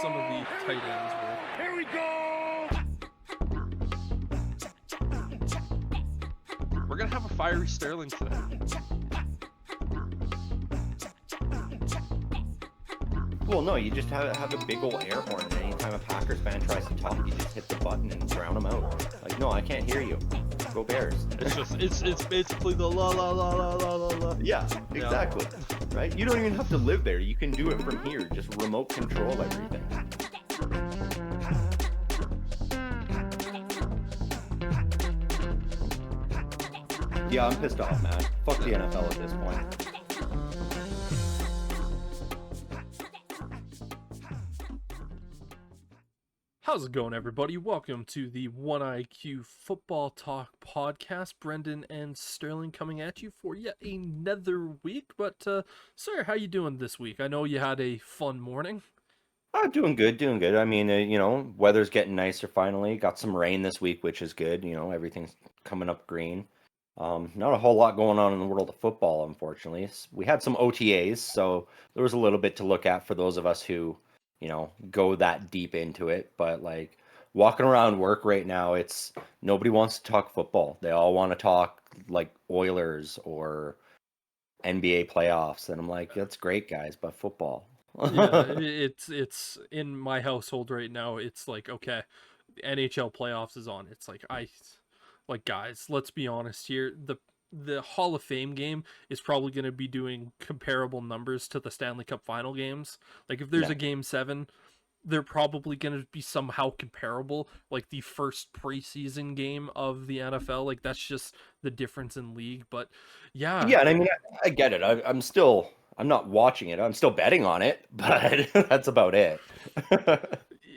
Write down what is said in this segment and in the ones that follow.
some of the tight ends were. Here we go! We're gonna have a fiery Sterling today. Well, no, you just have a big old air horn, and anytime a Packers fan tries to talk, you just hit the button and drown them out. Like, no, I can't hear you. Go Bears. It's basically the la la la la la la la. Yeah, exactly. Right? You don't even have to live there. You can do it from here. Just remote control everything. Yeah, I'm pissed off, man. Fuck the NFL at this point. How's it going, everybody? Welcome to the 1IQ Football Talk podcast. Brendan and Sterling coming at you for yet another week. But, sir, how you doing this week? I know you had a fun morning. Doing good. I mean, weather's getting nicer finally. Got some rain this week, which is good. Everything's coming up green. Not a whole lot going on in the world of football, unfortunately. We had some OTAs, so there was a little bit to look at for those of us who, go that deep into it. But like walking around work right now, it's nobody wants to talk football. They all want to talk like Oilers or NBA playoffs. And I'm like, that's great, guys, but football. Yeah, it's in my household right now. It's like, okay, the NHL playoffs is on. It's like guys, let's be honest here. The Hall of Fame game is probably going to be doing comparable numbers to the Stanley Cup final games. Like if there's Yeah. a game 7, they're probably going to be somehow comparable, like the first preseason game of the NFL. Like that's just the difference in league. But yeah, Yeah, and I mean, I get it. I'm not watching it. I'm still betting on it, but that's about it.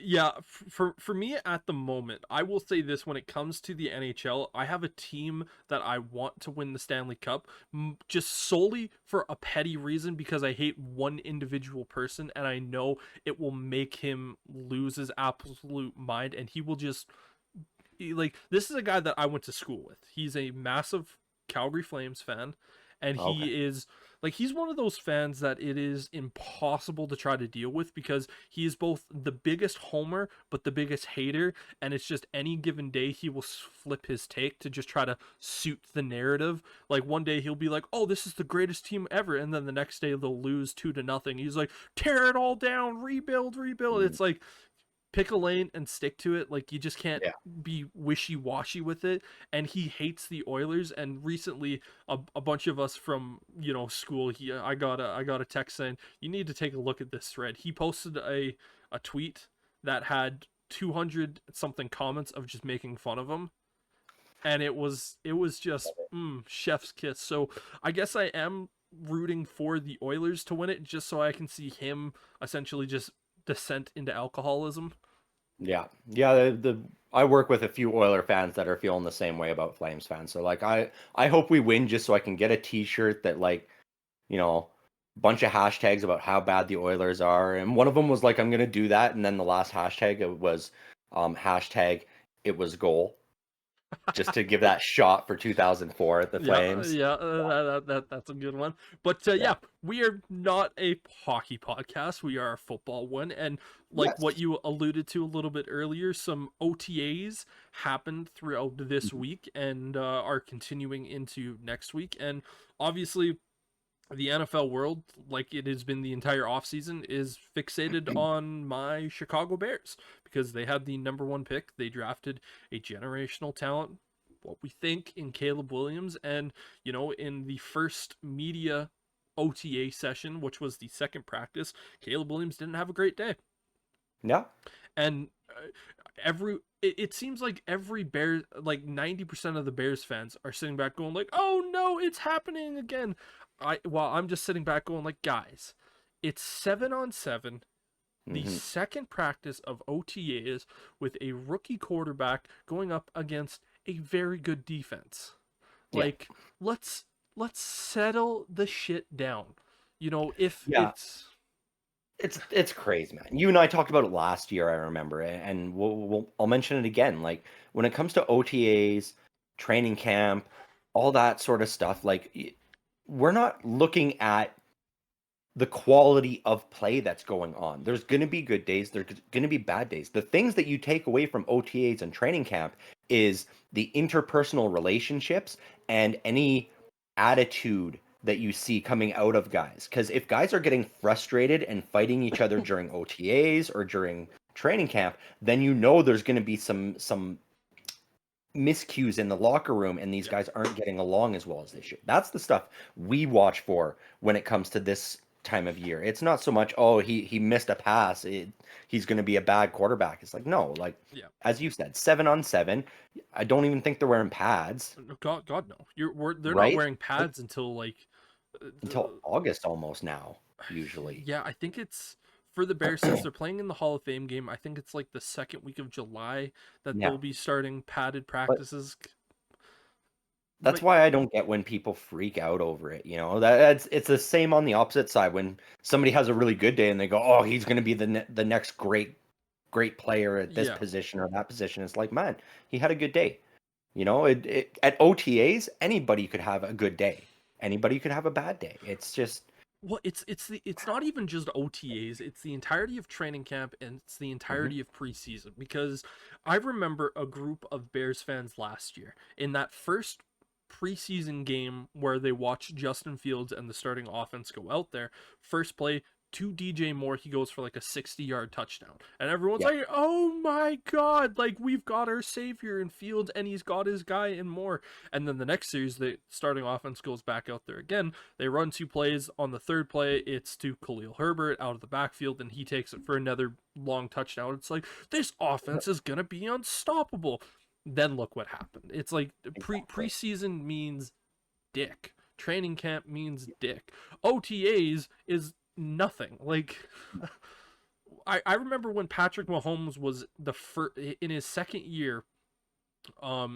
yeah, for me at the moment, I will say this: when it comes to the NHL, I have a team that I want to win the Stanley Cup, just solely for a petty reason, because I hate one individual person, and I know it will make him lose his absolute mind, and he will just like, this is a guy that I went to school with. He's a massive Calgary Flames fan, and he Okay. is like, he's one of those fans that it is impossible to try to deal with, because he is both the biggest homer but the biggest hater, and it's just any given day he will flip his take to just try to suit the narrative. Like one day he'll be like, "Oh, this is the greatest team ever," and then the next day they'll lose 2-0. He's like, "Tear it all down, rebuild." It's like, pick a lane and stick to it. Like, you just can't Yeah. be wishy-washy with it. And he hates the Oilers. And recently a bunch of us from school, I got a text saying, you need to take a look at this thread. He posted a tweet that had 200 something comments of just making fun of him, and it was just chef's kiss. So I guess I am rooting for the Oilers to win it, just so I can see him essentially just descent into alcoholism. Yeah. I work with a few Oiler fans that are feeling the same way about Flames fans. So like I hope we win just so I can get a t-shirt that, like, bunch of hashtags about how bad the Oilers are. And one of them was like, I'm gonna do that, and then the last hashtag, it was hashtag it was goal. Just to give that shot for 2004 at the Flames. That's a good one. But yeah, we are not a hockey podcast. We are a football one, and like what you alluded to a little bit earlier, some OTAs happened throughout this week and are continuing into next week. And obviously, the NFL world, like it has been the entire offseason, is fixated on my Chicago Bears, because they had the number 1 pick. They drafted a generational talent, what we think, in Caleb Williams. And, in the first media OTA session, which was the second practice, Caleb Williams didn't have a great day. Yeah. And it seems like every Bears, like 90% of the Bears fans are sitting back going like, "Oh no, it's happening again." I'm just sitting back going like, guys, it's 7-on-7, the second practice of OTAs, with a rookie quarterback going up against a very good defense. Like, let's settle the shit down. It's crazy, man. You and I talked about it last year, I remember, and I'll mention it again. Like, when it comes to OTAs, training camp, all that sort of stuff, like, we're not looking at the quality of play that's going on. There's going to be good days, there's going to be bad days. The things that you take away from OTAs and training camp is the interpersonal relationships and any attitude that you see coming out of guys. Because if guys are getting frustrated and fighting each other during OTAs or during training camp, then you know there's going to be some miscues in the locker room and these Yeah. guys aren't getting along as well as they should. That's the stuff we watch for when it comes to this time of year. It's not so much, oh, he missed a pass, he's going to be a bad quarterback. It's like, no, like Yeah. as you said, 7-on-7. I don't even think they're wearing pads, God no. They're not right? wearing Like pads until like until August almost now, usually. yeah, I think it's for the Bears since they're playing in the Hall of Fame game. I think it's like the second week of July that Yeah. they'll be starting padded But practices. that's But why I don't get when people freak out over it. You know, that's it's the same on the opposite side when somebody has a really good day and they go, "Oh, he's going to be the next great player at this yeah, position or that position." It's like, man, he had a good day. You know, at OTAs, anybody could have a good day. Anybody could have a bad day. It's just well, it's not even just OTAs. It's the entirety of training camp and it's the mhm, entirety of preseason. Because I remember a group of Bears fans last year in that first preseason game where they watched Justin Fields and the starting offense go out there. First play to DJ Moore, he goes for like a 60-yard touchdown, and everyone's yep, like, "Oh my god! Like we've got our savior in Fields, and he's got his guy in Moore." And then the next series, the starting offense goes back out there again. They run 2 plays. On the third play, it's to Khalil Herbert out of the backfield, and he takes it for another long touchdown. It's like this offense is gonna be unstoppable. Then look what happened. It's like exactly. preseason means dick. Training camp means dick. OTAs is nothing. Like I remember when Patrick Mahomes was the first in his second year,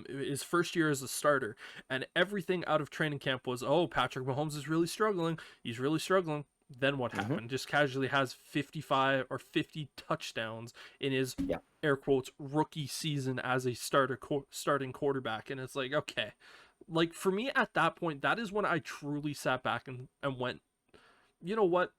his first year as a starter, and everything out of training camp was, oh, Patrick Mahomes is really struggling. He's really struggling. Then what Hmm. happened? Just casually has 55 or 50 touchdowns in his Yeah, air quotes rookie season as a starting quarterback, and it's like, okay, like for me at that point, that is when I truly sat back and went, you know what?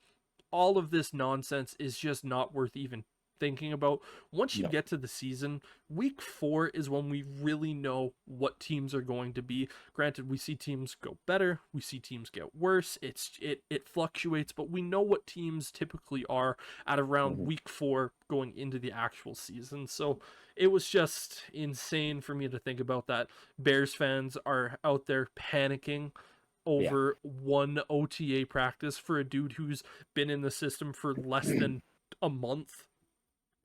All of this nonsense is just not worth even thinking about. Once you no, get to the season, week 4 is when we really know what teams are going to be. Granted, we see teams go better, we see teams get worse. It fluctuates, but we know what teams typically are at around hmm, week 4 going into the actual season. So it was just insane for me to think about that. Bears fans are out there panicking yeah, over one OTA practice for a dude who's been in the system for less than a month.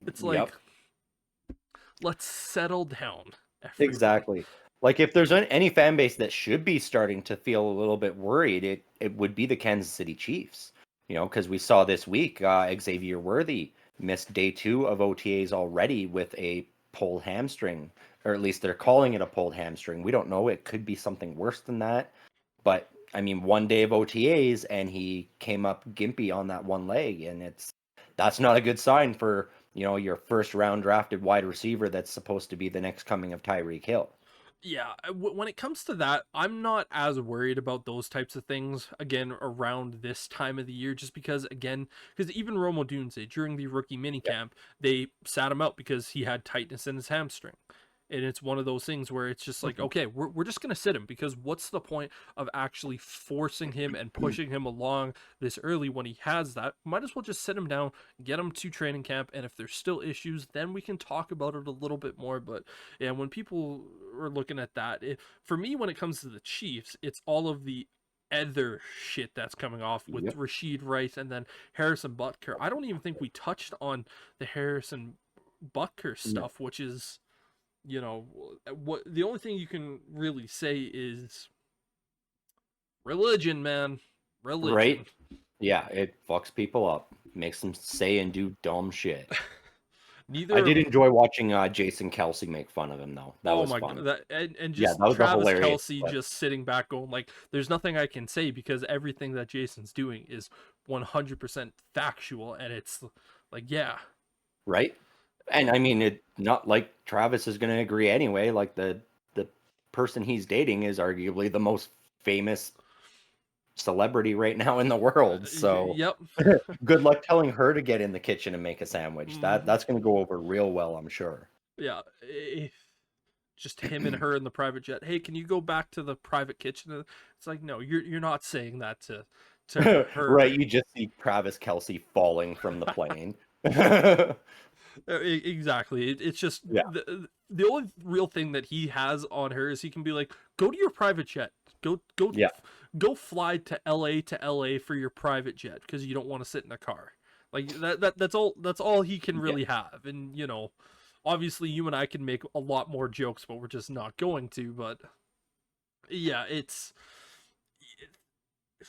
It's like, yep. let's settle down, everyone. Exactly. Like if there's any fan base that should be starting to feel a little bit worried, it would be the Kansas City Chiefs. You know, because we saw this week Xavier Worthy missed day 2 of OTAs already with a pulled hamstring, or at least they're calling it a pulled hamstring. We don't know. It could be something worse than that. But I mean, one day of OTAs and he came up gimpy on that one leg, and that's not a good sign for your first round drafted wide receiver that's supposed to be the next coming of Tyreek Hill. Yeah, when it comes to that, I'm not as worried about those types of things again around this time of the year, just because again, because even Romo Dunze during the rookie Yep. minicamp, they sat him out because he had tightness in his hamstring. And it's one of those things where it's just like, Mhm. okay, we're just gonna sit him because what's the point of actually forcing him and pushing him along this early when he has that? Might as well just sit him down, get him to training camp, and if there's still issues, then we can talk about it a little bit more. But yeah, when people are looking at that, for me, when it comes to the Chiefs, it's all of the other shit that's coming off with Yep. Rashid Rice and then Harrison Butker. I don't even think we touched on the Harrison Butker No. stuff, which is, what the only thing you can really say is religion, man. Right? Religion. Yeah, it fucks people up, makes them say and do dumb shit. I Neither did of enjoy watching Jason Kelsey make fun of him though. That Oh was my god, fun. that and Yeah, just that was a Travis hilarious Kelsey clip. just sitting back going like, "There's nothing I can say because everything that Jason's doing is 100% factual," and it's like, yeah, Right? And I mean, it not like Travis is going to agree anyway. Like the person he's dating is arguably the most famous celebrity right now in the world. So Yep. good luck telling her to get in the kitchen and make a sandwich. Mhm. That's going to go over real well, I'm sure. Yeah. Just him and her in the private jet. Hey, can you go back to the private kitchen? It's like, no, you're not saying that to her. Right, you just see Travis Kelsey falling from the plane. Yeah, Exactly. It's just the only real thing that he has on her is he can be like, go to your private jet. Go yeah, go fly to LA for your private jet because you don't want to sit in a car. Like that's all he can yeah. really have. And obviously you and I can make a lot more jokes, but we're just not going to. But yeah, it's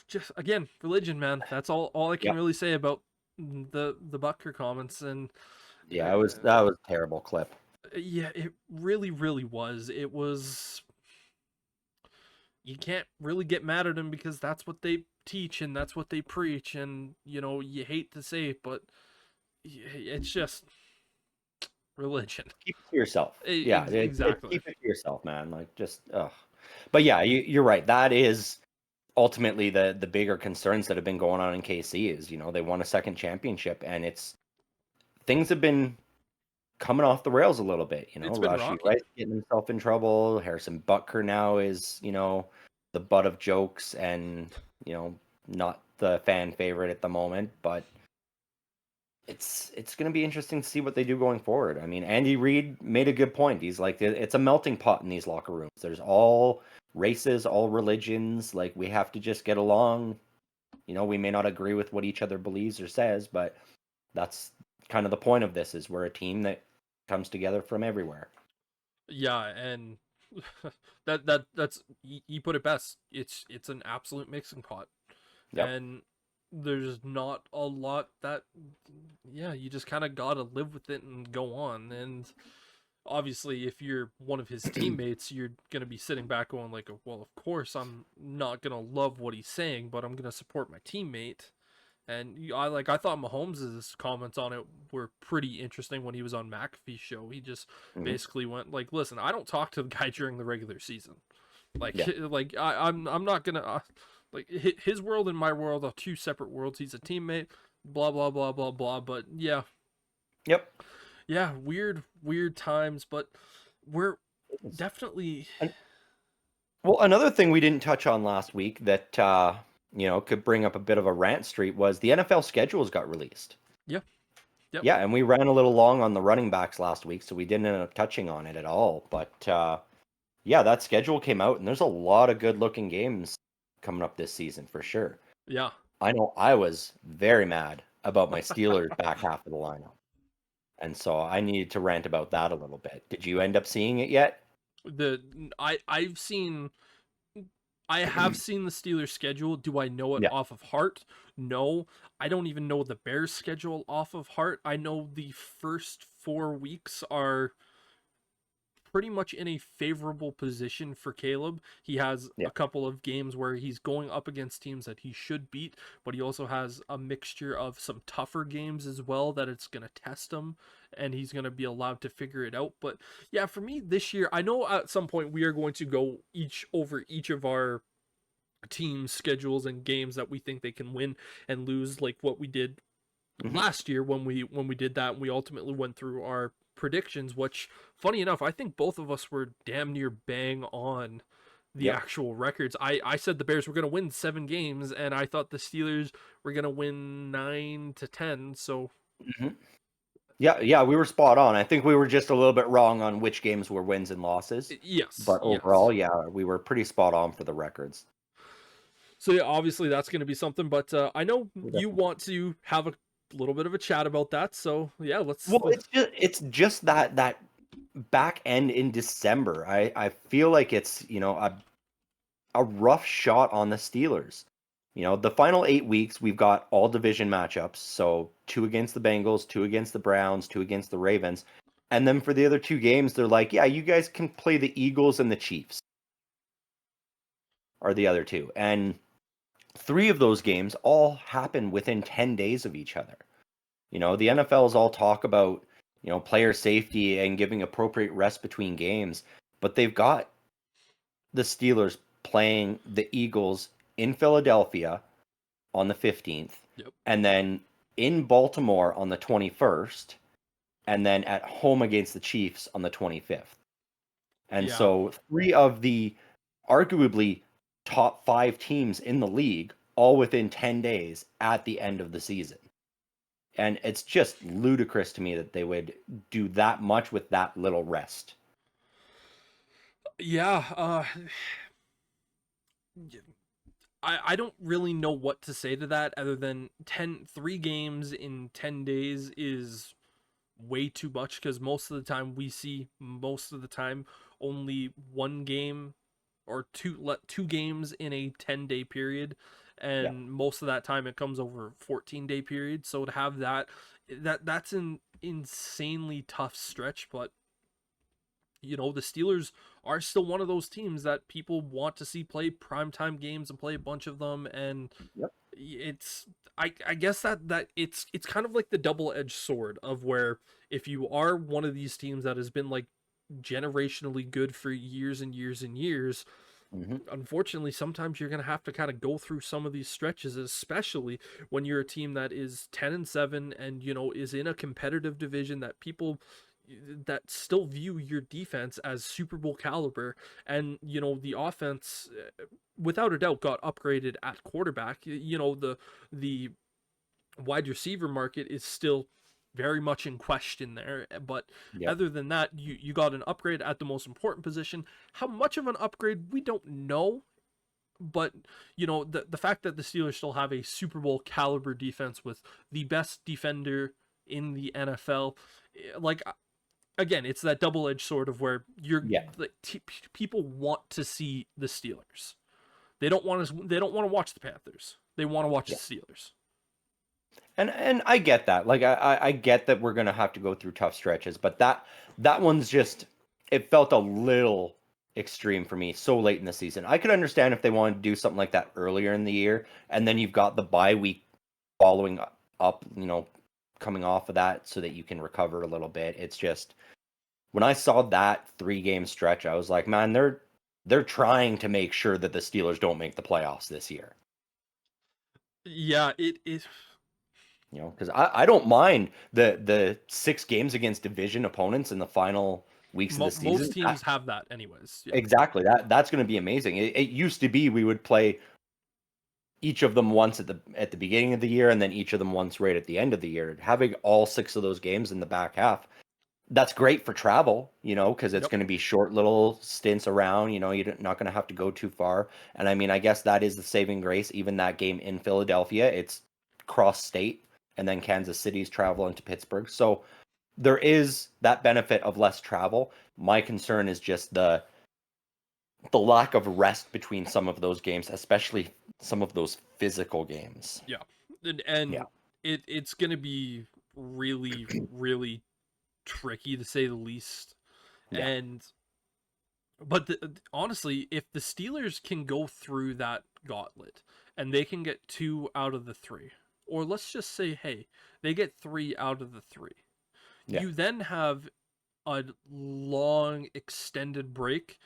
just again religion, man. That's all I can Yeah. really say about the Butker comments. And Yeah, that was a terrible clip. yeah, it really, really was. It was. You can't really get mad at them because that's what they teach and that's what they preach. And, you hate to say it, but it's just religion. Keep it to yourself. Yeah, Exactly. keep it to yourself, man. Like just ugh. But yeah, you're right. That is ultimately the bigger concerns that have been going on in KC is, they won a second championship and it's things have been coming off the rails a little bit, It's been Rashi rocky. Rice getting himself in trouble. Harrison Butker now is, the butt of jokes and, not the fan favorite at the moment, but it's going to be interesting to see what they do going forward. I mean, Andy Reid made a good point. He's like, it's a melting pot in these locker rooms. There's all races, all religions. Like, we have to just get along. We may not agree with what each other believes or says, but that's kind of the point of this is we're a team that comes together from everywhere. Yeah, and that's you put it best. It's an absolute mixing pot. Yep. And there's not a lot that yeah, you just kind of got to live with it and go on. And obviously if you're one of his teammates, you're going to be sitting back going like, well, of course I'm not going to love what he's saying, but I'm going to support my teammate. And I thought Mahomes' comments on it were pretty interesting when he was on McAfee's show. He just Mm-hmm. basically went like, "Listen, I don't talk to the guy during the regular season. Like, Yeah. like I'm not gonna like his world and my world are two separate worlds. He's a teammate. Blah blah blah blah blah. But yeah, Yep. yeah, weird times. But we're definitely Well, another thing we didn't touch on last week that could bring up a bit of a rant street was the NFL schedules got released. yeah, yep. Yeah, and we ran a little long on the running backs last week, so we didn't end up touching on it at all. But yeah, that schedule came out, and there's a lot of good-looking games coming up this season for sure. Yeah. I know I was very mad about my Steelers back half of the lineup, and so I needed to rant about that a little bit. Did you end up seeing it yet? The I've seen I have seen the Steelers schedule. Do I know it Yeah, off of heart? No. I don't even know the Bears schedule off of heart. I know the first 4 weeks are pretty much in a favorable position for Caleb. He has yeah. a couple of games where he's going up against teams that he should beat, but he also has a mixture of some tougher games as well that it's going to test him and he's going to be allowed to figure it out. But yeah, for me this year, I know at some point we are going to go each of our team schedules and games that we think they can win and lose, like what we did Hmm. last year when we did that and we ultimately went through our predictions, which funny enough I think both of us were damn near bang on the Yep. actual records. I said the Bears were going to win 7 games and I thought the Steelers were going to win 9 to 10. So Hmm. Yeah, we were spot on. I think we were just a little bit wrong on which games were wins and losses, yes, but yes. overall, yeah, we were pretty spot on for the records. So yeah, obviously that's going to be something, but I know We're you definitely- want to have a little bit of a chat about that, so yeah, let's Well, it's just that back end in December. I feel like it's a rough shot on the Steelers. The final 8 weeks we've got all division matchups, so 2 against the Bengals, 2 against the Browns, 2 against the Ravens, and then for the other 2 games, they're like, yeah, you guys can play the Eagles and the Chiefs, are the other two, and 3 of those games all happen within 10 days of each other. The NFL's all talk about, player safety and giving appropriate rest between games, but they've got the Steelers playing the Eagles in Philadelphia on the 15th, Yep. and then in Baltimore on the 21st, and then at home against the Chiefs on the 25th. And Yeah. so three of the arguably top 5 teams in the league all within 10 days at the end of the season. And it's just ludicrous to me that they would do that much with that little rest. Yeah. I don't really know what to say to that other than 3 games in 10 days is way too much, because most of the time we see only one game or two games in a 10-day period, Yeah. and most of that time it comes over a 14-day period. So to have that's an insanely tough stretch. But the Steelers are still one of those teams that people want to see play primetime games and play a bunch of them. And Yep. it's I guess that it's kind of like the double-edged sword of where, if you are one of these teams that has been like generationally good for years and years and years, Mm-hmm. unfortunately sometimes you're going to have to kind of go through some of these stretches, especially when you're a team that is 10-7 and is in a competitive division that people that still view your defense as Super Bowl caliber. And the offense, without a doubt, got upgraded at quarterback. The wide receiver market is still very much in question there, but Yep. other than that, you got an upgrade at the most important position. How much of an upgrade, we don't know. But the fact that the Steelers still have a Super Bowl caliber defense with the best defender in the NFL, like, again, it's that double-edged sword of where Yeah. like, people want to see the Steelers. They don't want to watch the Panthers. They want to watch Yeah. the Steelers. And I get that. Like I get that we're gonna have to go through tough stretches, but that one's just, it felt a little extreme for me so late in the season. I could understand if they wanted to do something like that earlier in the year, and then you've got the bye week following up, coming off of that so that you can recover a little bit. It's just, when I saw that 3-game stretch, I was like, man, they're trying to make sure that the Steelers don't make the playoffs this year. Yeah, it is. Because I don't mind the 6 games against division opponents in the final weeks of the season. Most teams have that anyways. Yeah. Exactly. That's going to be amazing. It used to be we would play each of them once at the beginning of the year, and then each of them once right at the end of the year. Having all 6 of those games in the back half, that's great for travel, because it's Yep. going to be short little stints around. You're not going to have to go too far. And I mean, I guess that is the saving grace. Even that game in Philadelphia, it's cross state, and then Kansas City's traveling to Pittsburgh. So there is that benefit of less travel. My concern is just the lack of rest between some of those games, especially some of those physical games. Yeah. And Yeah. it's going to be really, really tricky, to say the least. Yeah. But honestly, if the Steelers can go through that gauntlet and they can get 2 out of the 3, or let's just say, hey, they get 3 out of the 3, Yeah. you then have a long extended break.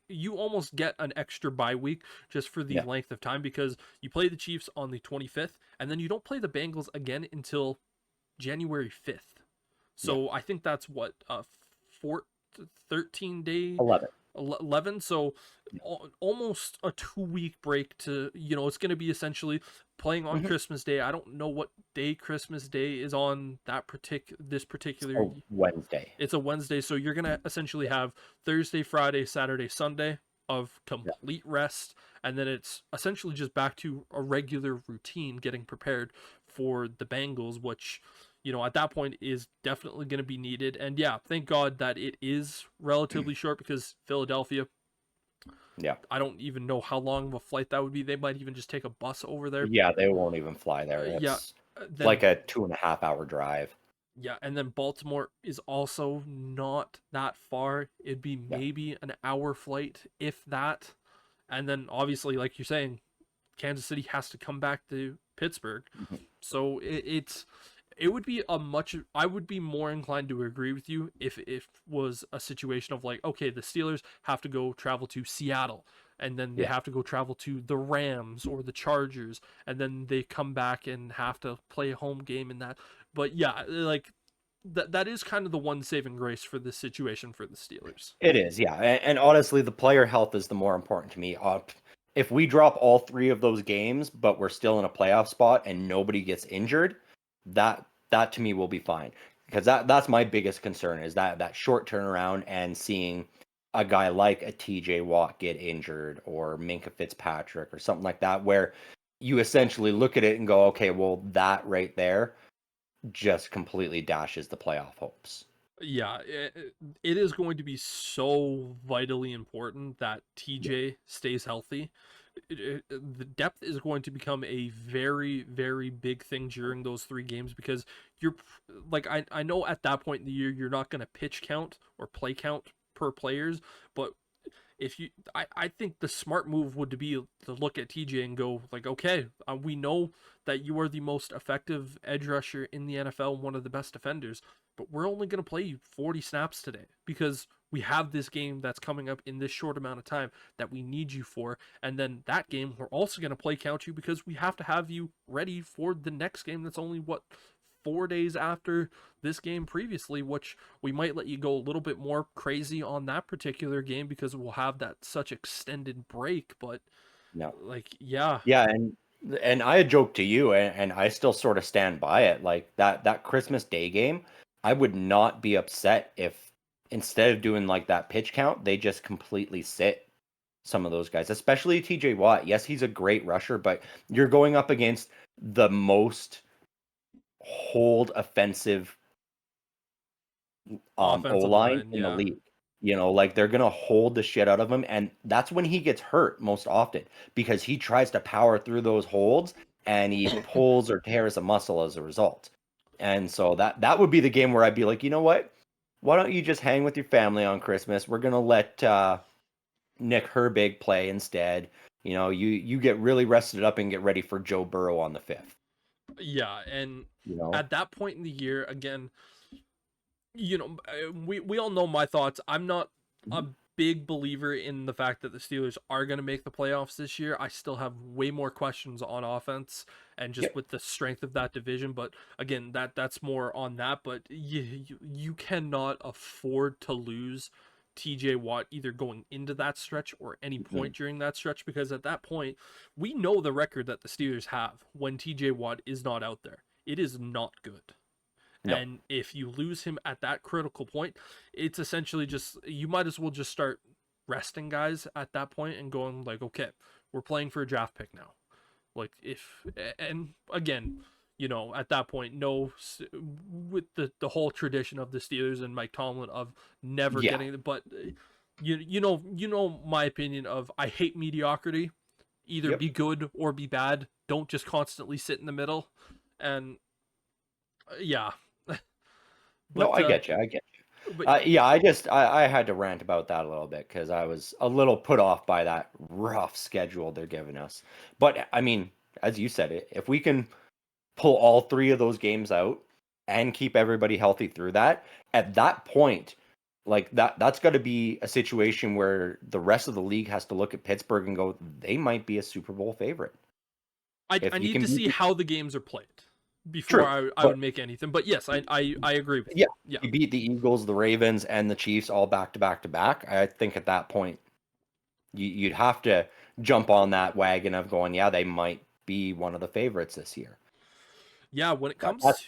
You almost get an extra bye week just for the Yeah. length of time, because you play the Chiefs on the 25th and then you don't play the Bengals again until January 5th. So I think that's what 13 day 11. So almost a 2-week break to, it's going to be essentially playing on Christmas Day. I don't know what day Christmas Day is on this particular Wednesday. It's a Wednesday, so you're going to essentially have Thursday, Friday, Saturday, Sunday of complete rest, and then it's essentially just back to a regular routine getting prepared for the Bengals, which at that point is definitely going to be needed. And yeah, thank God that it is relatively short, because Philadelphia, I don't even know how long of a flight that would be. They might even just take a bus over there. Yeah, they won't even fly there. It's like a 2.5-hour drive. Yeah, and then Baltimore is also not that far. It'd be maybe an hour flight, if that. And then obviously, like you're saying, Kansas City has to come back to Pittsburgh. So it would be a much I would be more inclined to agree with you if was a situation of like, okay, the Steelers have to go travel to Seattle, and then they Yeah. have to go travel to the Rams or the Chargers, and then they come back and have to play a home game in that. But yeah, like that is kind of the one saving grace for this situation for the Steelers. It is, yeah. And honestly, the player health is the more important to me. If we drop all three of those games, but we're still in a playoff spot and nobody gets injured, that to me will be fine. Because that's my biggest concern is that short turnaround and seeing a guy like a TJ Watt get injured or Minka Fitzpatrick or something like that, where you essentially look at it and go, okay, well, that right there just completely dashes the playoff hopes. Yeah, it is going to be so vitally important that Yeah. TJ stays healthy. The depth is going to become a very, very big thing during those three games because you're like, I know at that point in the year, you're not going to pitch count or play count per players, but if you, I think the smart move would be to look at TJ and go like, okay, we know that you are the most effective edge rusher in the NFL, one of the best defenders, but we're only going to play you 40 snaps today because we have this game that's coming up in this short amount of time that we need you for. And then that game, we're also going to play count you because we have to have you ready for the next game that's only, what, 4 days after this game previously, which we might let you go a little bit more crazy on that particular game because we'll have that such extended break. But No. like, yeah, Yeah, and I had joked to you, and I still sort of stand by it. Like that Christmas Day game, I would not be upset if instead of doing like that pitch count, they just completely sit some of those guys, especially TJ Watt. Yes, he's a great rusher, but you're going up against the most hold offensive O offensive line line, in the yeah. league. You know, like they're gonna hold the shit out of him, and that's when he gets hurt most often because he tries to power through those holds and he pulls or tears a muscle as a result. And so that would be the game where I'd be like, you know what? Why don't you just hang with your family on Christmas? We're gonna let Nick Herbig play instead. You know, you get really rested up and get ready for Joe Burrow on the 5th. Yeah, and You know, at that point in the year, again, we all know my thoughts. I'm not a Mhm. big believer in the fact that the Steelers are going to make the playoffs this year. I still have way more questions on offense and just Yep. with the strength of that division. But again, that's more on that. But you cannot afford to lose TJ Watt either going into that stretch or any Mhm. point during that stretch because at that point, we know the record that the Steelers have when TJ Watt is not out there. It is not good. No. And if you lose him at that critical point, it's essentially just you might as well just start resting guys at that point and going like, okay, we're playing for a draft pick now. Like if and again, at that point, no, with the whole tradition of the Steelers and Mike Tomlin of never Yeah. getting, but you know my opinion of I hate mediocrity. Either Yep. be good or be bad. Don't just constantly sit in the middle. And yeah, No, but I get you. I get you. but Yeah, I had to rant about that a little bit because I was a little put off by that rough schedule they're giving us. But I mean, as you said it, if we can pull all three of those games out and keep everybody healthy through that, at that point, like that's got to be a situation where the rest of the league has to look at Pittsburgh and go, they might be a Super Bowl favorite. I If you need can to beat see the how the games are played before true, I but would make anything. But yes, I agree with yeah, you. Yeah. you beat the Eagles, the Ravens, and the Chiefs all back to back to back. I think at that point you'd have to jump on that wagon of going, yeah, they might be one of the favorites this year. Yeah, when it But comes that's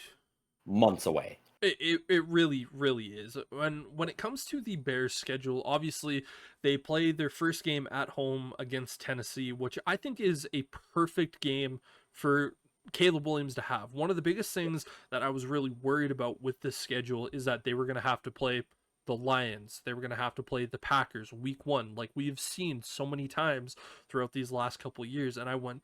months away. it really really is. When it comes to the Bears schedule, obviously they play their first game at home against Tennessee, which I think is a perfect game for Caleb Williams to have. One of the biggest things that I was really worried about with this schedule is that they were going to have to play the Lions. They were going to have to play the Packers week 1 like we've seen so many times throughout these last couple of years, and I want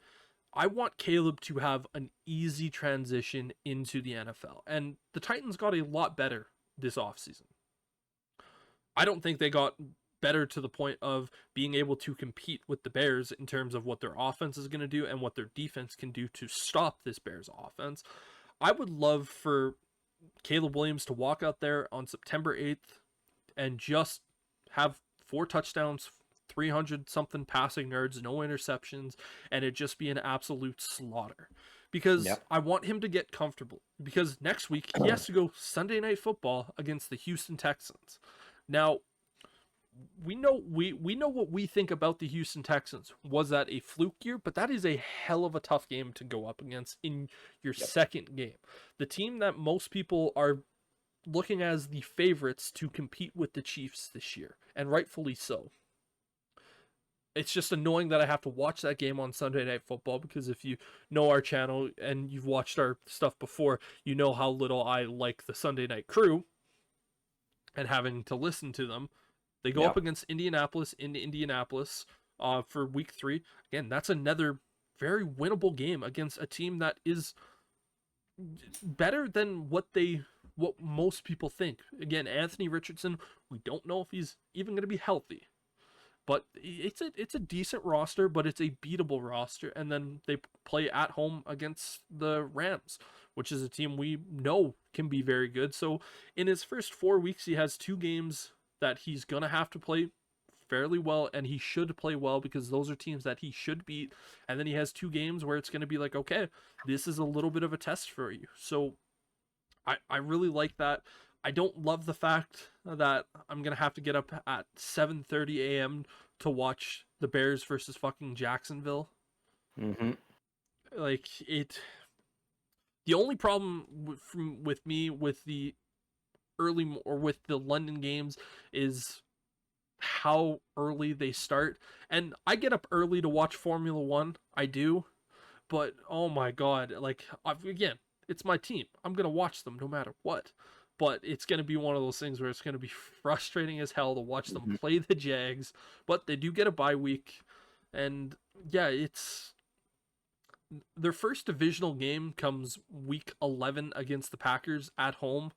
Caleb to have an easy transition into the NFL. And the Titans got a lot better this offseason. I don't think they got better to the point of being able to compete with the Bears in terms of what their offense is going to do and what their defense can do to stop this Bears offense. I would love for Caleb Williams to walk out there on September 8th and just have 4 touchdowns, 300 something passing yards, no interceptions, and it just be an absolute slaughter. Because Yep. I want him to get comfortable. Because next week he has to go Sunday Night Football against the Houston Texans. Now, we know what we think about the Houston Texans. Was that a fluke year? But that is a hell of a tough game to go up against in your Yep. second game. The team that most people are looking as the favorites to compete with the Chiefs this year, and rightfully so. It's just annoying that I have to watch that game on Sunday Night Football, because if you know our channel and you've watched our stuff before, you know how little I like the Sunday Night Crew and having to listen to them. They go up Yep. against Indianapolis in Indianapolis for week 3. Again, that's another very winnable game against a team that is better than what most people think. Again, Anthony Richardson, we don't know if he's even going to be healthy. But it's a decent roster, but it's a beatable roster. And then they play at home against the Rams, which is a team we know can be very good. So in his first 4 weeks, he has 2 games that he's going to have to play fairly well, and he should play well because those are teams that he should beat. And then he has 2 games where it's going to be like, okay, this is a little bit of a test for you. So I really like that. I don't love the fact that I'm going to have to get up at 7:30 a.m. to watch the Bears versus fucking Jacksonville. Mm-hmm. Like, the only problem with me with the with the London games is how early they start. And I get up early to watch Formula 1. I do. But oh my god, like, again, it's my team. I'm going to watch them no matter what. But it's going to be one of those things where it's going to be frustrating as hell to watch them Mm-hmm. play the Jags. But they do get a bye week. And yeah, it's their first divisional game comes week 11 against the Packers at home.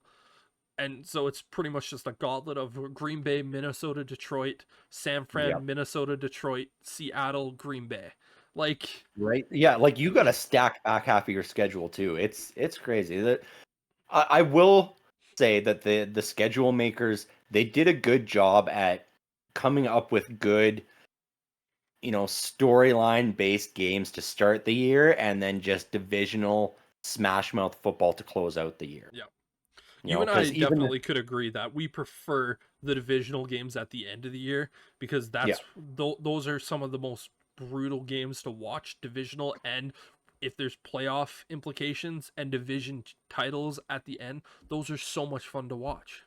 And so it's pretty much just a gauntlet of Green Bay, Minnesota, Detroit, San Fran, Yep. Minnesota, Detroit, Seattle, Green Bay. Like, Right. Yeah. Like you got to stack back half of your schedule too. It's crazy. That I will say that the schedule makers, they did a good job at coming up with good, storyline based games to start the year, and then just divisional smash mouth football to close out the year. yeah. You and I Because even definitely could agree that we prefer the divisional games at the end of the year, because yeah, those are some of the most brutal games to watch, divisional, and if there's playoff implications and division titles at the end, those are so much fun to watch.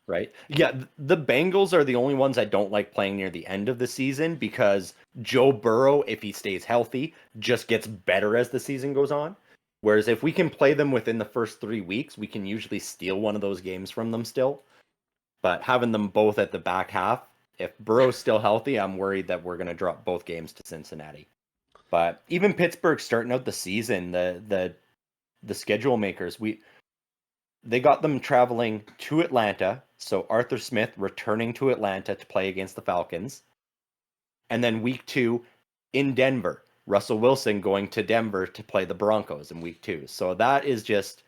right. Yeah, the Bengals are the only ones I don't like playing near the end of the season because Joe Burrow, if he stays healthy, just gets better as the season goes on. Whereas if we can play them within the first 3 weeks, we can usually steal one of those games from them still. But having them both at the back half, if Burrow's still healthy, I'm worried that we're going to drop both games to Cincinnati. But even Pittsburgh starting out the season, the schedule makers, they got them traveling to Atlanta. So Arthur Smith returning to Atlanta to play against the Falcons. And then week 2 in Denver. Russell Wilson going to Denver to play the Broncos in week 2. So that is just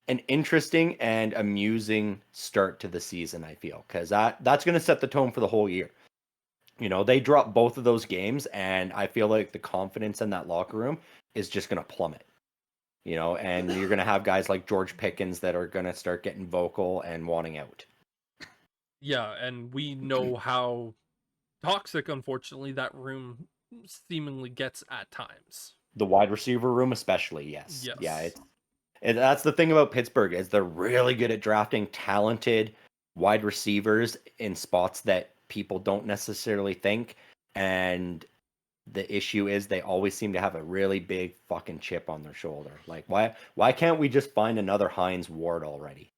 an interesting and amusing start to the season, I feel, because that's going to set the tone for the whole year. They drop both of those games, and I feel like the confidence in that locker room is just going to plummet. And you're going to have guys like George Pickens that are going to start getting vocal and wanting out. Yeah, and we know how toxic, unfortunately, that room seemingly gets at times. The wide receiver room, especially, yes. Yes. Yeah, that's the thing about Pittsburgh is they're really good at drafting talented wide receivers in spots that people don't necessarily think. And the issue is they always seem to have a really big fucking chip on their shoulder. Like, why can't we just find another Hines Ward already?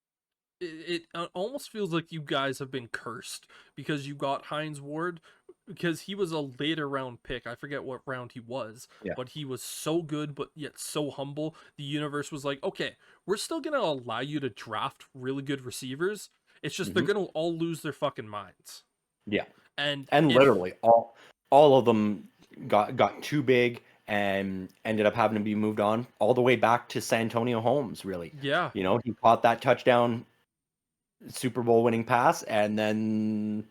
It almost feels like you guys have been cursed because you got Hines Ward, because he was a later round pick. I forget what round he was, Yeah. but he was so good, but yet so humble. The universe was like, okay, we're still going to allow you to draft really good receivers. It's just they're going to all lose their fucking minds. Yeah. And literally all of them got too big and ended up having to be moved on all the way back to Santonio Holmes, really. Yeah. You know, he caught that touchdown Super Bowl winning pass, and then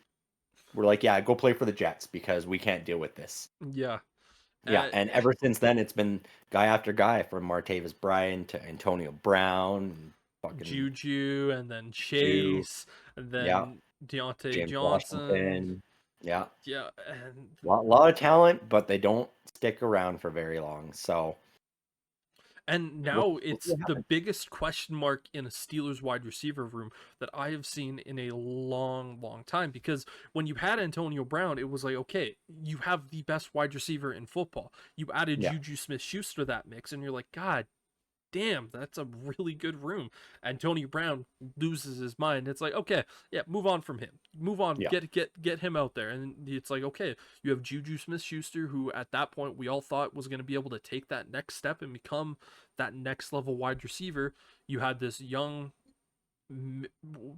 we're like, yeah, go play for the Jets because we can't deal with this. Yeah. Yeah, Uh, and ever since then, it's been guy after guy from Martavis Bryant to Antonio Brown, fucking Juju, and then Jew, Chase, and yeah, then Deontay James Johnson. Washington, yeah, Yeah, and lot of talent, but they don't stick around for very long. So now we'll see it's what the happens. biggest question mark in a Steelers wide receiver room that I have seen in a long time. Because when you had Antonio Brown, it was like, okay, you have the best wide receiver in football. You added Yeah, Juju Smith-Schuster to that mix, and you're like, God damn, that's a really good room. Antonio Brown loses his mind. It's like, okay, yeah, move on from him. Move on. yeah, Get him out there. And it's like, okay, you have Juju Smith-Schuster, who at that point we all thought was going to be able to take that next step and become that next level wide receiver. You had this young,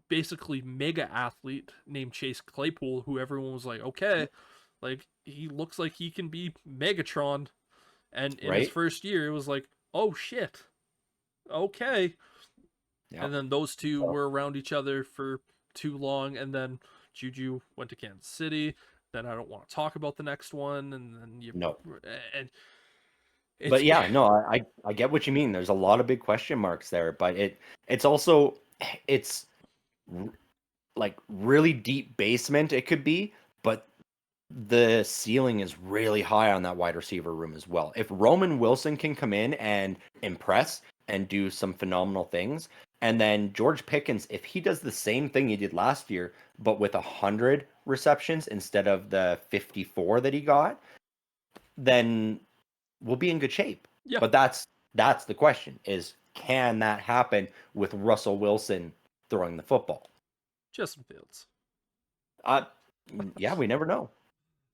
basically mega athlete named Chase Claypool, who everyone was like, okay, like he looks like he can be Megatron. And in his right. first year, it was like, oh shit, okay. Yeah. And then those two So were around each other for too long, and then Juju went to Kansas City. Then I don't want to talk about the next one, and then you no, and but it's yeah, no, I get what you mean. There's a lot of big question marks there, but it's also it's r- like really deep basement it could be, but the ceiling is really high on that wide receiver room as well. If Roman Wilson can come in and impress and do some phenomenal things, and then George Pickens, if he does the same thing he did last year, but with 100 receptions instead of the 54 that he got, then we'll be in good shape. yeah, But that's the question: is can that happen with Russell Wilson throwing the football? Justin Fields. Uh, yeah, we never know.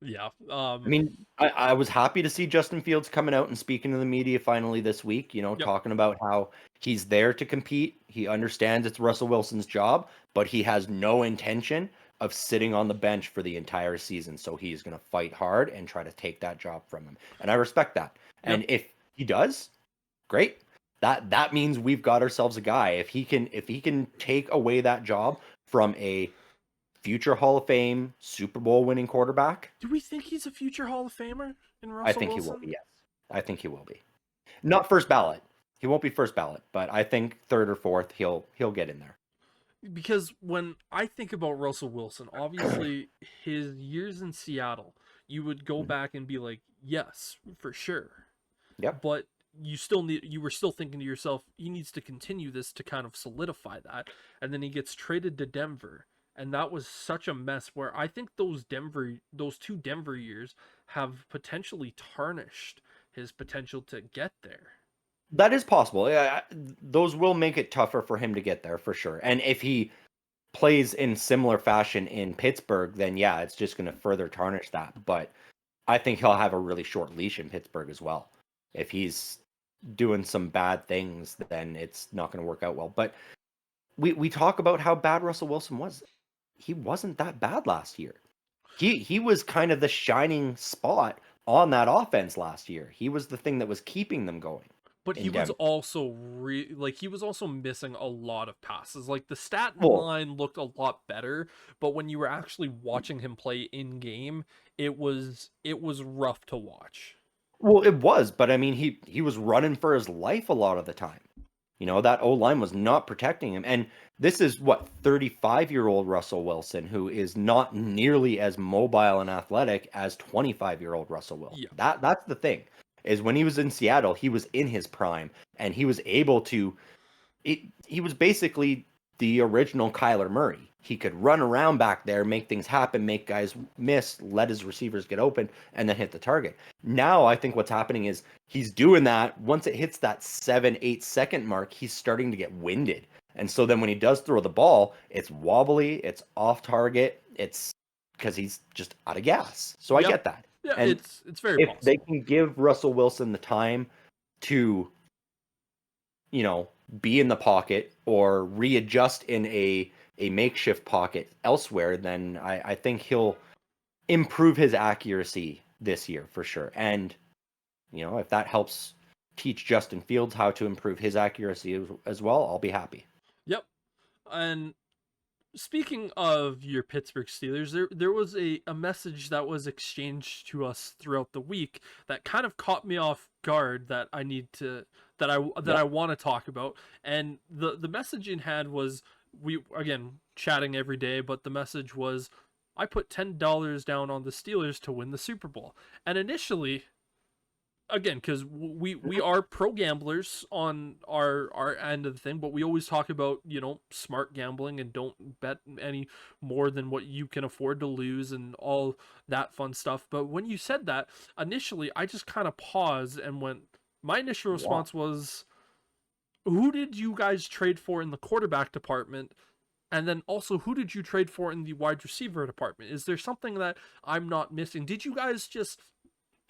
Yeah, I mean, I was happy to see Justin Fields coming out and speaking to the media finally this week, you know, yep, talking about how he's there to compete. He understands it's Russell Wilson's job, but he has no intention of sitting on the bench for the entire season. So he's going to fight hard and try to take that job from him. And I respect that. yep. And if he does, great. That means we've got ourselves a guy. If he can take away that job from a future Hall of Fame Super Bowl winning quarterback, Do we think he's a future Hall of Famer in I Russell think he will Wilson? be, yes. I think he will be. Not first ballot. He won't be first ballot, but I think third or fourth he'll get in there. Because when I think about Russell Wilson, obviously his years in Seattle, you would go Mhm. back and be like, yes, for sure. Yep. But you were still thinking to yourself, he needs to continue this to kind of solidify that. And then he gets traded to Denver. And that was such a mess where I think those two Denver years have potentially tarnished his potential to get there. That is possible. Yeah, those will make it tougher for him to get there for sure. And if he plays in similar fashion in Pittsburgh, then yeah, it's just going to further tarnish that. But I think he'll have a really short leash in Pittsburgh as well. If he's doing some bad things, then it's not going to work out well. But we talk about how bad Russell Wilson was. He wasn't that bad last year. He was kind of the shining spot on that offense last year. He was the thing that was keeping them going But he in was Denver. also he was also missing a lot of passes. Like the stat Well, line looked a lot better, but when you were actually watching him play in game, it was rough to watch. well, it was, but I mean, he was running for his life a lot of the time. You know, that O line was not protecting him, and this is what 35-year-old Russell Wilson, who is not nearly as mobile and athletic as 25-year-old Russell Wilson. Yeah. That's the thing. Is when he was in Seattle, he was in his prime, and he was able to he was basically the original Kyler Murray. He could run around back there, make things happen, make guys miss, let his receivers get open, and then hit the target. Now, I think what's happening is he's doing that. Once it hits that 7-8 second mark, he's starting to get winded. And so then when he does throw the ball, it's wobbly, it's off target, it's because he's just out of gas. So I Yeah. get that. Yeah, And it's very if they possible. can give Russell Wilson the time to be in the pocket or readjust in a makeshift pocket elsewhere, then I think he'll improve his accuracy this year for sure. And if that helps teach Justin Fields how to improve his accuracy as well, I'll be happy. Yep. And speaking of your Pittsburgh Steelers, there was a message that was exchanged to us throughout the week that kind of caught me off guard that I want to talk about. And the message in hand was, we again chatting every day, but the message was, I put $10 down on the Steelers to win the Super Bowl. And initially, again, because we are pro gamblers on our end of the thing, but we always talk about, smart gambling and don't bet any more than what you can afford to lose and all that fun stuff. But when you said that initially, I just kind of paused and went, my initial response was, who did you guys trade for in the quarterback department? And then also, who did you trade for in the wide receiver department? Is there something that I'm not missing? Did you guys just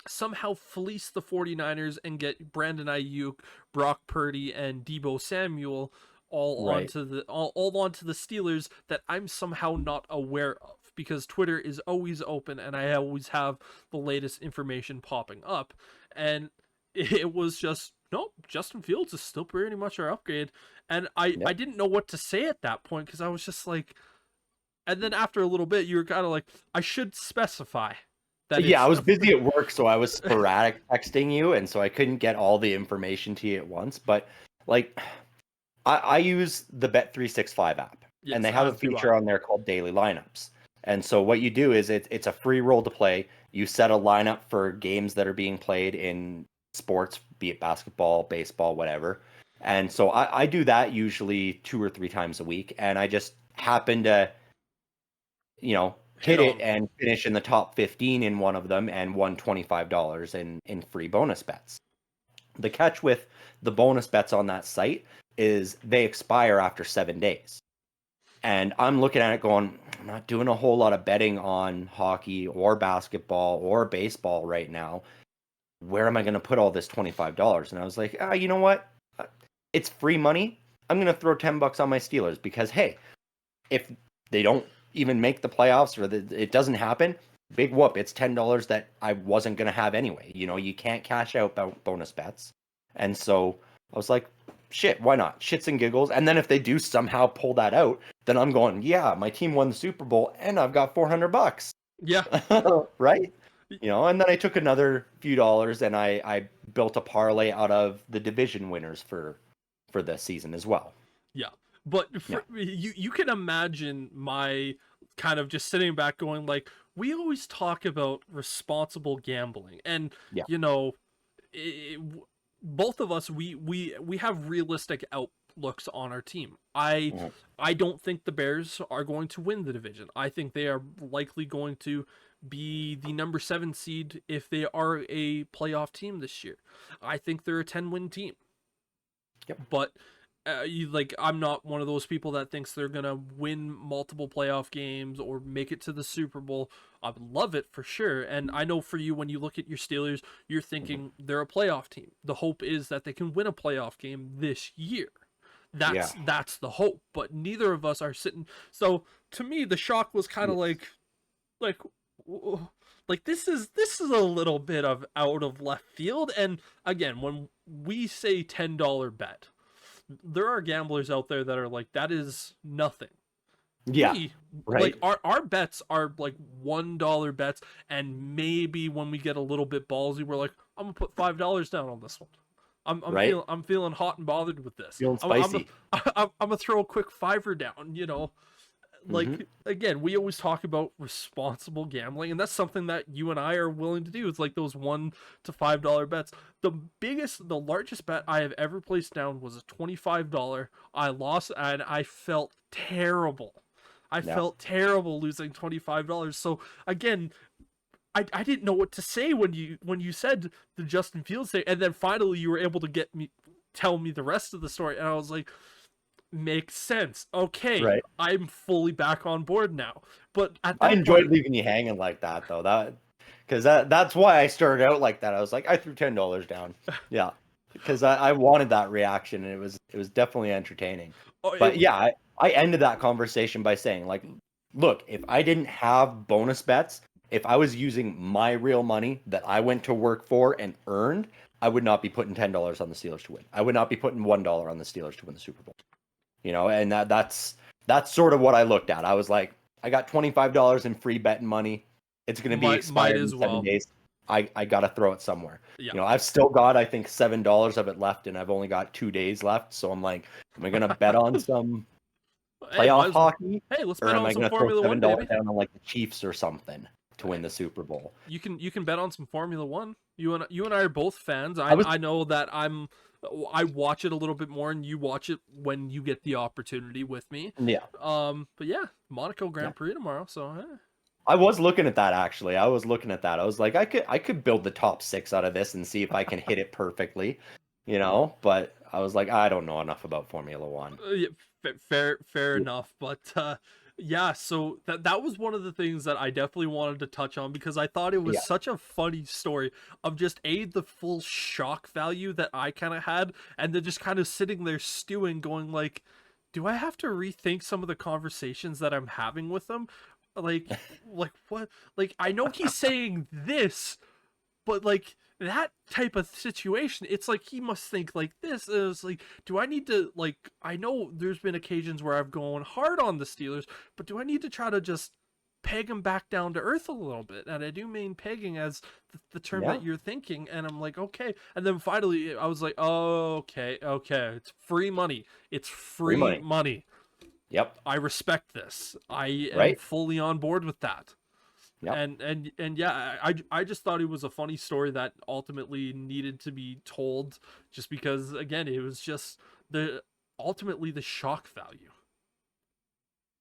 somehow fleece the 49ers and get Brandon Ayuk, Brock Purdy, and Deebo Samuel all onto the Steelers that I'm somehow not aware of? Because Twitter is always open and I always have the latest information popping up. And it was just, nope, Justin Fields is still pretty much our upgrade. And I didn't know what to say at that point, because I was just like, and then after a little bit, you were kind of like, I should specify that. Yeah, I was busy at work, so I was sporadic texting you, and so I couldn't get all the information to you at once. But like, I use the Bet365 app, and they have a feature on there called Daily Lineups. And so what you do is it's a free roll to play. You set a lineup for games that are being played in sports, be it basketball, baseball, whatever. And so I do that usually 2 or 3 times a week, and I just happen to, hit it and finish in the top 15 in one of them and won $25 in free bonus bets. The catch with the bonus bets on that site is they expire after 7 days. And I'm looking at it going, I'm not doing a whole lot of betting on hockey or basketball or baseball right now. Where am I going to put all this $25? And I was like, you know what? It's free money. I'm going to throw $10 on my Steelers because, hey, if they don't even make the playoffs or it doesn't happen, big whoop. It's $10 that I wasn't going to have anyway. You can't cash out bonus bets. And so I was like, shit, why not? Shits and giggles. And then if they do somehow pull that out, then I'm going, yeah, my team won the Super Bowl and I've got $400. Yeah. Right? And then I took another few dollars and I built a parlay out of the division winners for this season as well. Yeah. But you can imagine my kind of just sitting back going like, we always talk about responsible gambling, and both of us, we have realistic outlooks on our team. I don't think the Bears are going to win the division. I think they are likely going to be the number 7 seed if they are a playoff team this year. I think they're a 10-win team. Yep. But I'm not one of those people that thinks they're gonna win multiple playoff games or make it to the Super Bowl. I would love it for sure, and I know for you, when you look at your Steelers, you're thinking they're a playoff team. The hope is that they can win a playoff game this year. That's the hope, but neither of us are sitting. So to me, the shock was kind of like this is a little bit of out of left field. And again, when we say $10 bet, there are gamblers out there that are like, that is nothing. Yeah, right. Like our bets are like $1 bets, and maybe when we get a little bit ballsy, we're like, I'm gonna put $5 down on this one. I'm feeling hot and bothered with this. Feeling spicy. I'm gonna throw a quick $5 down. Like, again, we always talk about responsible gambling, and that's something that you and I are willing to do. It's like those $1 to $5 bets. The largest bet I have ever placed down was a $25. I lost, and I felt terrible. I felt terrible losing $25. So again, I didn't know what to say when you said the Justin Fields thing, and then finally you were able to tell me the rest of the story, and I was like, makes sense. Okay, right. I'm fully back on board now. But I enjoyed leaving you hanging like that, though. That's why I started out like that. I was like, I threw $10 down. Yeah, because I wanted that reaction, and it was definitely entertaining. I ended that conversation by saying, like, look, if I didn't have bonus bets, if I was using my real money that I went to work for and earned, I would not be putting $10 on the Steelers to win. I would not be putting $1 on the Steelers to win the Super Bowl. And that's sort of what I looked at. I was like, I got $25 in free betting money. It's going to be expired in 7 days. I got to throw it somewhere. Yeah. I've still got, I think, $7 of it left, and I've only got 2 days left. So I'm like, am I going to bet on some playoff hockey? Hey, let's or bet am on I some going to Formula throw One, $7 baby. down on like the Chiefs or something to win the Super Bowl? You can bet on some Formula One. You and I are both fans. I know that I watch it a little bit more, and you watch it when you get the opportunity with me. Yeah. But yeah, Monaco Grand Prix tomorrow. So. I was looking at that actually. I was like, I could build the top 6 out of this and see if I can hit it perfectly, But I was like, I don't know enough about Formula One. Yeah, fair enough. But yeah, so that was one of the things that I definitely wanted to touch on, because I thought it was such a funny story of just the full shock value that I kind of had, and then just kind of sitting there stewing, going like, do I have to rethink some of the conversations that I'm having with them? Like what? Like, I know he's saying this, but like that type of situation, it's like he must think like this. Is like, do I need to, like, I know there's been occasions where I've gone hard on the Steelers, but do I need to try to just peg them back down to earth a little bit? And I do mean pegging as the term that you're thinking. And I'm like, okay. And then finally I was like, oh, okay, it's free money. It's free money. Yep. I respect this. I am fully on board with that. Yep. And yeah, I just thought it was a funny story that ultimately needed to be told, just because, again, it was just ultimately the shock value.